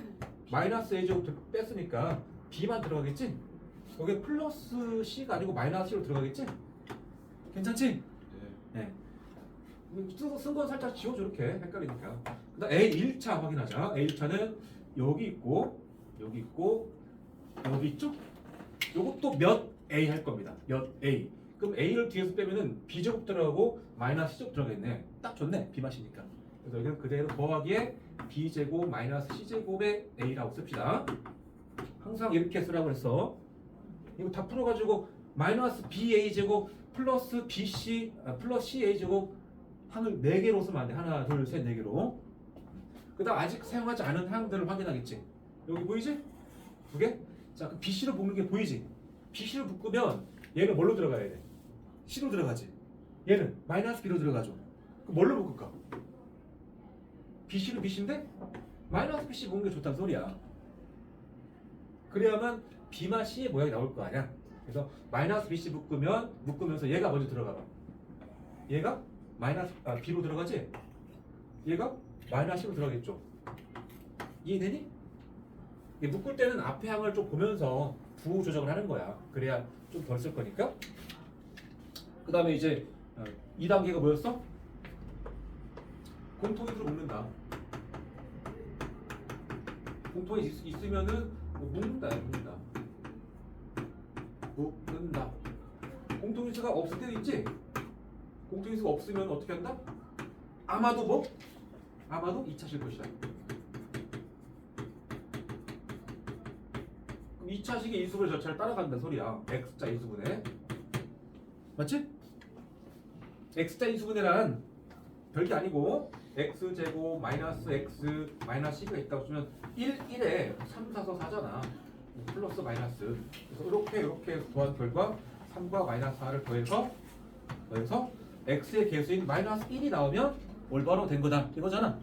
마이너스 A제곱 뺐으니까 B만 들어가겠지? 여기 플러스 C가 아니고 마이너스 C로 들어가겠지? 괜찮지? 네. 네. 쓴 건 살짝 지워줘 이렇게 헷갈리니까. 그다음 A 1차 확인하자. A 1차는 여기 있고 여기 있고 여기 있죠? 요것도 몇 A 할 겁니다. 몇 A. 그럼 A를 뒤에서 빼면은 B제곱 들어가고 마이너스 C제곱 들어가겠네. 딱 좋네. B 맛이니까. 그래서 여기는 그대로 더하기에 B제곱 마이너스 C제곱의 A라고 씁시다. 항상 이렇게 쓰라고 그랬어. 이거 다 풀어가지고 마이너스 BA제곱 플러스 BC 플러스 CA제곱 항을 4개로 쓰면 안 돼. 하나, 둘, 셋, 4개로. 그 다음 아직 사용하지 않은 항들을 확인하겠지. 여기 보이지? 2개? 자, 그 BC를 묶는 게 보이지? BC를 묶으면 얘는 뭘로 들어가야 돼? C로 들어가지. 얘는 마이너스 B로 들어가죠. 그럼 뭘로 묶을까? BC는 BC인데 마이너스 BC 묶는 게 좋다는 소리야. 그래야만 B만 C의 모양이 나올 거 아니야. 그래서 마이너스 BC 묶으면서 얘가 먼저 들어가 봐. 얘가 마이너스 B로 들어가지? 얘가 마이너스 C로 들어가겠죠? 이해되니? 묶을 때는 앞에 항을 좀 보면서 부호 조정을 하는 거야. 그래야 좀 덜 쓸 거니까. 그 다음에 이제 2단계가 뭐였어? 공통인수로 묶는다. 공통이 있으면은 묶는다. 공통인수가 없을 때도 있지? 공통인수가 없으면 어떻게 한다? 아마도 뭐? 아마도 2차실 것이다. 그럼 2차식의 인수분해 절차를 따라간다는 소리야. X자 인수분해. 맞지? X자 인수분해란 별게 아니고 X제곱 마이너스 X 마이너스 C가 있다고 쓰면 1, 1에 3, 4, 4잖아. 플러스 마이너스. 그래서 이렇게 더한 결과 3과 마이너스 4를 더해서 X의 개수인 마이너스 1이 나오면 올바로 된 거다. 이거잖아.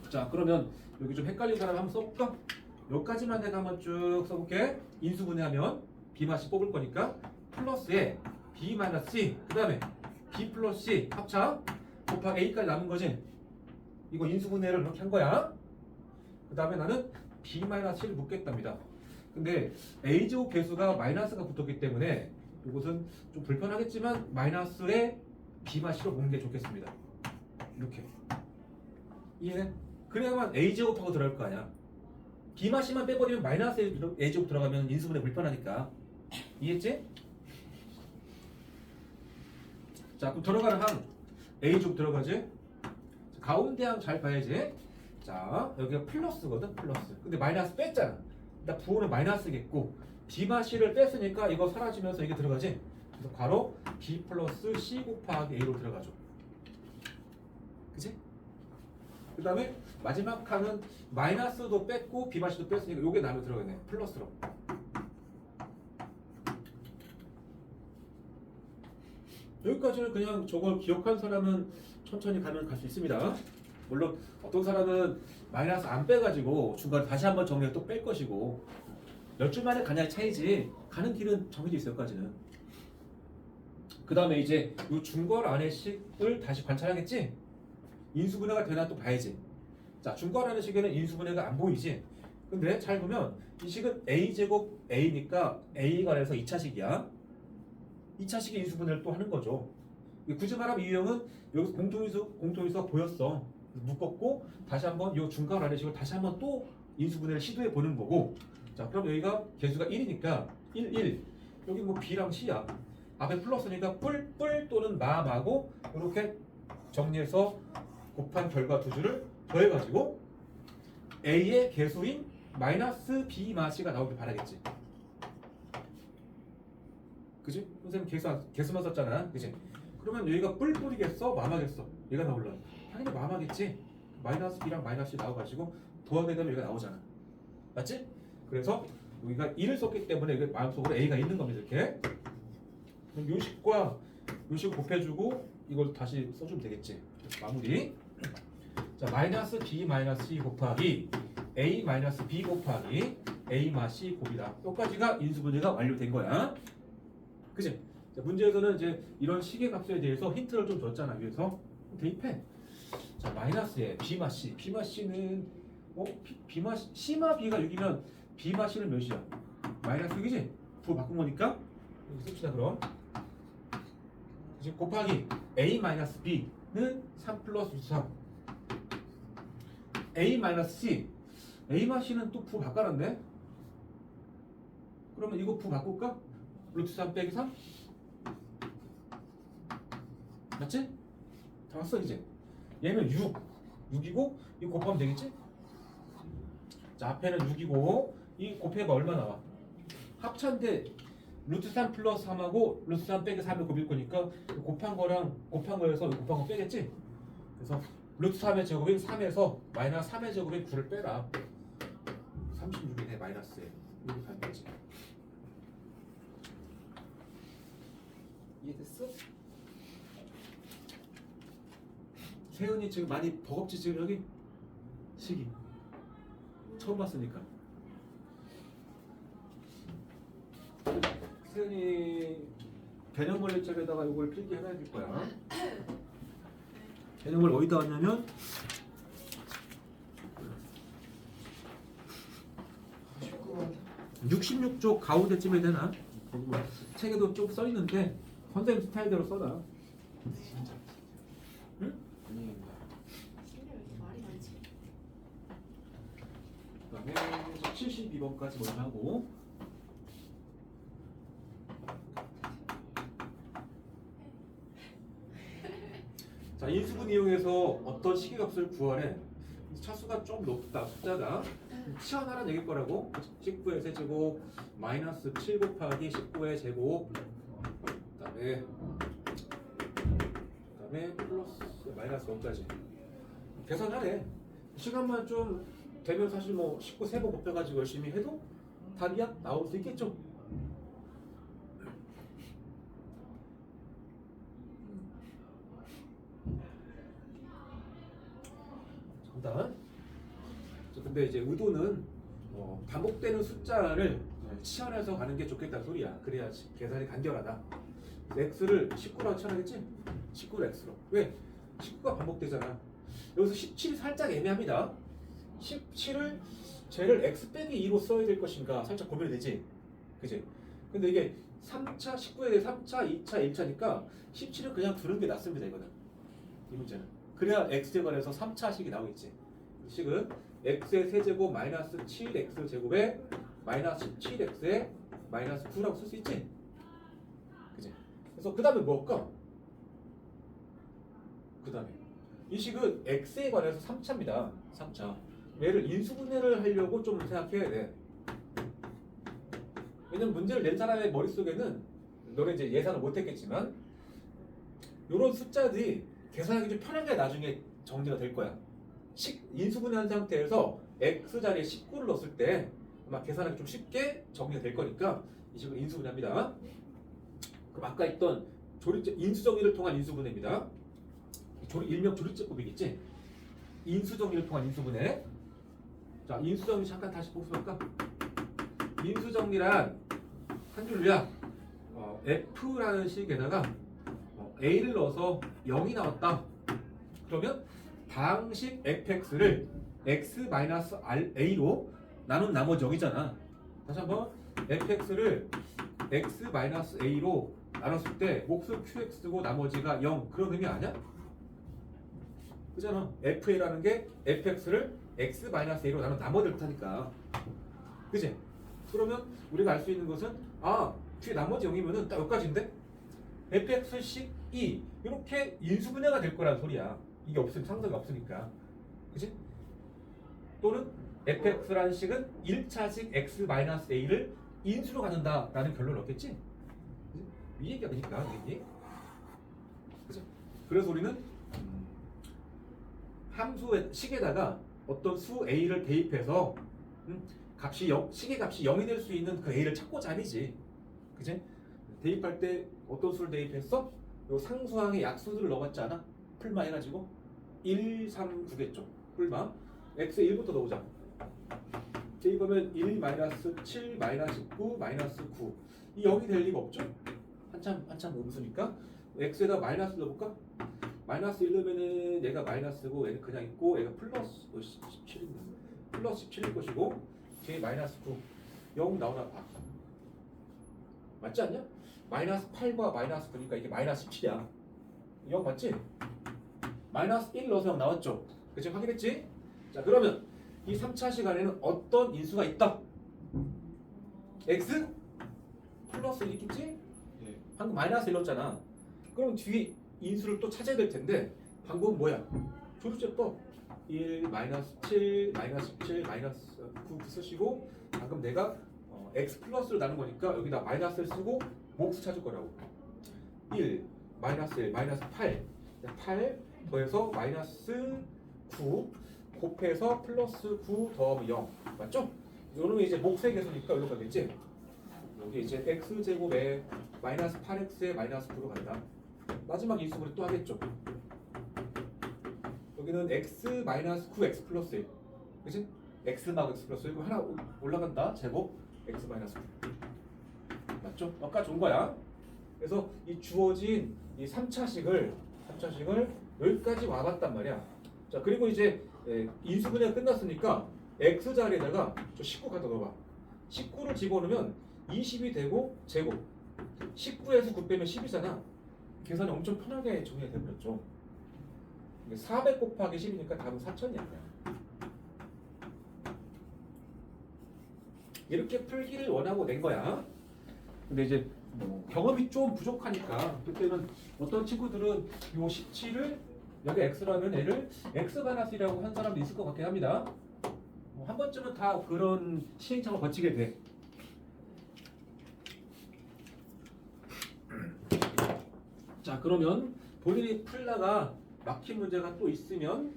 자, 그러면 여기 좀 헷갈린 사람 한번 써볼까? 여기까지만 내가 한번 쭉 써볼게. 인수분해하면 B 맛이 뽑을 거니까 플러스에 B 마이너스 C, 그 다음에 B 플러스 C 합차 곱하기 A까지 남은 거지. 이거 인수분해를 그렇게 한 거야. 그 다음에 나는 B 마이너스 C를 묶겠답니다. 근데 A제곱 개수가 마이너스가 붙었기 때문에 이것은 좀 불편하겠지만 마이너스에 B 마이너스 C로 묶는 게 좋겠습니다. 이렇게. 이해해? 그래야만 A제곱하고 들어갈 거 아니야. B 마이너스 C만 빼버리면 마이너스 A제곱 들어가면 인수분해 불편하니까. 이해했지? 자, 그럼 들어가는 항 A제곱 들어가지? 가운데 항 잘 봐야지. 자, 여기가 플러스거든, 플러스. 근데 마이너스 뺐잖아. 일단 부호는 마이너스겠고 B마 C를 뺐으니까 이거 사라지면서 이게 들어가지. 그래서 괄호 B 플러스 C 곱하기 A로 들어가죠. 그치? 그 다음에 마지막 칸은 마이너스도 뺐고 B마 C도 뺐으니까 요게 나면 들어가네. 플러스로. 여기까지는 그냥 저걸 기억한 사람은 천천히 가면 갈 수 있습니다. 물론 어떤 사람은 마이너스 안 빼가지고 중간에 다시 한번 정리해 또 뺄 것이고 몇 줄 만에 가냐의 차이지 가는 길은 정해져 있어 여기까지는. 그 다음에 이제 이 중괄 안의 식을 다시 관찰하겠지? 인수분해가 되나 또 봐야지. 자, 중괄 안의 식에는 인수분해가 안 보이지? 근데 잘 보면 이 식은 A제곱 A니까 A가 돼서 2차식이야. 2차식의 인수분해를 또 하는 거죠. 굳이 말하면 이 유형은 여기서 공통인수가 보였어. 묶었고 다시 한번 이 중괄 안의 식을 다시 한번 또 인수분해를 시도해 보는 거고. 자, 그럼 여기가 개수가 1이니까 1, 1. 여기 뭐 B랑 C야. 앞에 플러스니까 뿔 또는 마하고 이렇게 정리해서 곱한 결과 두 줄을 더해가지고 A의 개수인 마이너스 B 마 C가 나오길 바라겠지. 그지? 선생님 개수만 썼잖아. 그지? 그러면 여기가 뿔이겠어? 마마겠어? 얘가 나올라. 당연히 마마겠지. 마이너스 B랑 마이너스 C 나와가지고 더하게 되면 여기가 나오잖아. 맞지? 그래서 여기가 1을 썼기 때문에 여기 마음속으로 A가 있는 겁니다. 이렇게. 그럼 요식과 요식 곱해주고 이걸 다시 써주면 되겠지. 마무리. 자, 마이너스 B 마이너스 C 곱하기 A 마이너스 B 곱하기 A 마 C 곱이다. 여기까지가 인수분해가 완료된 거야. 그치? 자, 문제에서는 이제 이런 식의 값에 대해서 힌트를 좀 줬잖아. 위에서 대입해. 자, 마이너스에 B 마 C. B 마 C는 B 마 C 마 B가 6이면 B 마 C는 몇이야? 마이너스 6이지? 부호 바꾼 거니까 여기 씁시다. 그럼 그치? 곱하기 a 마이너스 b는 3 플러스 루트 3. a 마이너스 c. a 마이너스 c는 또 부 바꿔놨네. 그러면 이거 부 바꿀까? 루트 3 빼기 3? 맞지? 다 왔어 이제. 얘는 6이고 이거 곱하면 되겠지? 자, 앞에는 6이고 이 곱해가 얼마 나와? 합차인데 루트 3 플러스 3하고 루트 3 빼기 3을 곱일 거니까 곱한 거랑 곱한 거에서 곱한 거 빼겠지? 그래서 루트 3의 제곱인 3에서 마이너스 3의 제곱인 9를 빼라. 36이네 마이너스에. 이렇게 하면 되지. 이해됐어? 세은이 지금 많이 버겁지 지금 여기? 시기 처음 봤으니까. 세은이 개념물 쪽에다가 이걸 필기해놔야 될 거야. 개념을 어디다 왔냐면 66쪽 가운데쯤에 되나? 책에도 쭉 써있는데 선생님 스타일대로 써놔. 진짜. 응? 아닙니다. 신경 왜 이렇게 말이 많지? 그 다음에 72번까지 먼저 하고 자, 인수분 이용해서 어떤 식이값을 구하래. 차수가 좀 높다. 숫자가 치환하라는 얘기일 거라고. 19의 세제곱 마이너스 7 곱하기 19의 제곱 그다음에 플러스 마이너스 1까지 계산하래. 시간만 좀 되면 사실 뭐 19 세 번 곱해가지고 열심히 해도 답이야 나올 수 있겠죠. 정답. 근데 이제 의도는 반복되는 숫자를 치환해서 가는 게 좋겠다 소리야. 그래야 계산이 간결하다. x를 19라고 치환하겠지? 19를 x로. 왜? 19가 반복되잖아. 여기서 17이 살짝 애매합니다. 17을 쟤를 x 빼기 2로 써야 될 것인가 살짝 고민이 되지. 그지? 근데 이게 3차 19에 대해 3차, 2차, 1차니까 17을 그냥 두는 게 낫습니다. 이거는. 이 문제는. 그래야 x에 관해서 3차식이 나오겠지. 식은 x의 세제곱 마이너스 7x 제곱에 마이너스 17x에 마이너스 9라고 쓸 수 있지? 그지? 그래서 그 다음에 뭘까? 그 다음에 이 식은 x에 관해서 3차입니다. 3차. 얘를 인수분해를 하려고 좀 생각해야 돼. 왜냐면 문제를 낸 사람의 머릿속에는 너는 이제 예상을 못했겠지만 이런 숫자들이 계산하기 좀 편하게 나중에 정리가 될 거야. 인수분해한 상태에서 x 자리에 19를 넣었을 때 아마 계산하기 좀 쉽게 정리가 될 거니까 이 식으로 인수분해합니다. 그럼 아까 있던 인수정리를 통한 인수분해입니다. 일명 조립제법이겠지? 인수정리를 통한 인수분해. 자, 인수정리 잠깐 다시 복습할까? 인수정리란 한 줄로야 f라는 식에다가 a를 넣어서 0이 나왔다. 그러면 방식 fx를 x-a로 나눈 나머지 0이잖아. 다시 한번 fx를 x-a로 나눴을 때 몫을 qx고 나머지가 0 그런 의미 아니야? 그잖아. fa라는 게 fx를 x-a로 나눈 나머지를 뜻하니까. 그지? 그러면 우리가 알 수 있는 것은 뒤에 나머지 0이면은 딱 여기까지인데 fx식 2 이렇게 인수분해가 될 거란 소리야. 이게 없으면 상수가 없으니까. 그치? 또는 fx라는 식은 1차식 x-a를 인수로 갖는다 라는 결론을 얻겠지? 그치? 이 얘기가 되니까 이게. 그치? 그래서 우리는 함수의 식에다가 어떤 수 a를 대입해서 식의 값이 0이 될 수 있는 그 a를 찾고자 함이지. 그치? 대입할 때 어떤 수를 대입했어? 요 상수항의 약수들을 넣어봤지 않아? 풀마 해가지고 1, 3, 9겠죠. 풀마 x에 1부터 넣어보자. 대입하면 1, 마이너스 7, 마이너스 19, 마이너스 9. 이 0이 될 리가 없죠? 한참 음수니까 x에다 마이너스 넣어볼까? 마이너스 1 넣으면은 얘가 마이너스고 얘는 그냥 있고 얘가 플러스 17인데 플러스 17일 것이고 j 마이너스 9 0 나오나 봐. 맞지 않냐? 마이너스 8과 마이너스 9니까 이게 마이너스 17이야. 0 맞지? 마이너스 1 넣어서 0 나왔죠? 그치? 확인했지? 자 그러면 이 3차 시간에는 어떤 인수가 있다? x 플러스 1 있겠지? 예. 방금 마이너스 1 넣었잖아. 그럼 뒤에 인수를 또 찾아야 될 텐데 방법은 뭐야? 조립제법 1, 마이너스 7, 마이너스 17, 마이너스 9 쓰시고 방금 내가 x 플러스로 나눈 거니까 여기다 마이너스를 쓰고 몫을 찾을 거라고. 1, 마이너스 1, 마이너스 8 더해서 마이너스 9 곱해서 플러스 9 더하면 0 맞죠? 요놈이 이제 몫의 개수니까 여기로 가겠지? 여기 이제 x제곱에 마이너스 8x에 마이너스 9로 간다. 마지막 인수 우리 또 하겠죠? 여기는 x 마이너스 9x 플러스 1 그치? x 막 x 플러스 1 그럼 하나 올라간다 제곱 x 마이너스 9 맞죠? 아까 준 거야. 그래서 이 주어진 이 3차식을 여기까지 와봤단 말이야. 자 그리고 이제 인수분해가 끝났으니까 x 자리에다가 저 19 갖다 넣어봐. 19를 집어넣으면 20이 되고 제곱 19에서 9 빼면 10이잖아. 계산이 엄청 편하게 정리가 되버렸죠. 400 곱하기 10이니까 답은 4000이야. 이렇게 풀기를 원하고 낸 거야. 근데 이제 경험이 좀 부족하니까 그때는 어떤 친구들은 요 17을 여기 x라면 얘를 x-1이라고 한 사람도 있을 것 같긴 합니다. 한 번쯤은 다 그런 시행착오를 거치게 돼. 자 그러면 본인이 풀다가 막힌 문제가 또 있으면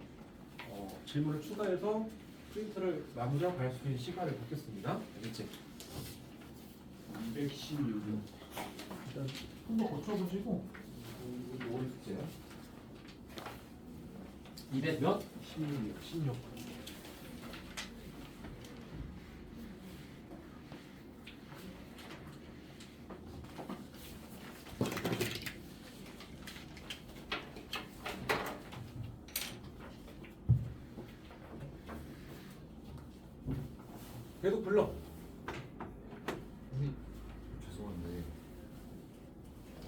질문을 추가해서 프린트를 마무리하고 갈 수 있는 시간을 갖겠습니다. 알겠지? 216은 일단 한번 고쳐보시고 오리 숙제 200 몇? 16 계속 불러. 선생님 죄송한데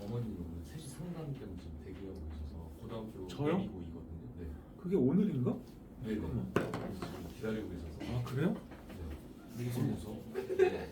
어머님이 오늘 3시 상담 때문에 지금 대기하고 있어서 고등학교 저요? 예비고 이거든요. 네. 그게 오늘인가? 네. 잠깐만. 지금 기다리고 계셔서. 아 그래요? 네. 무서워서. 네.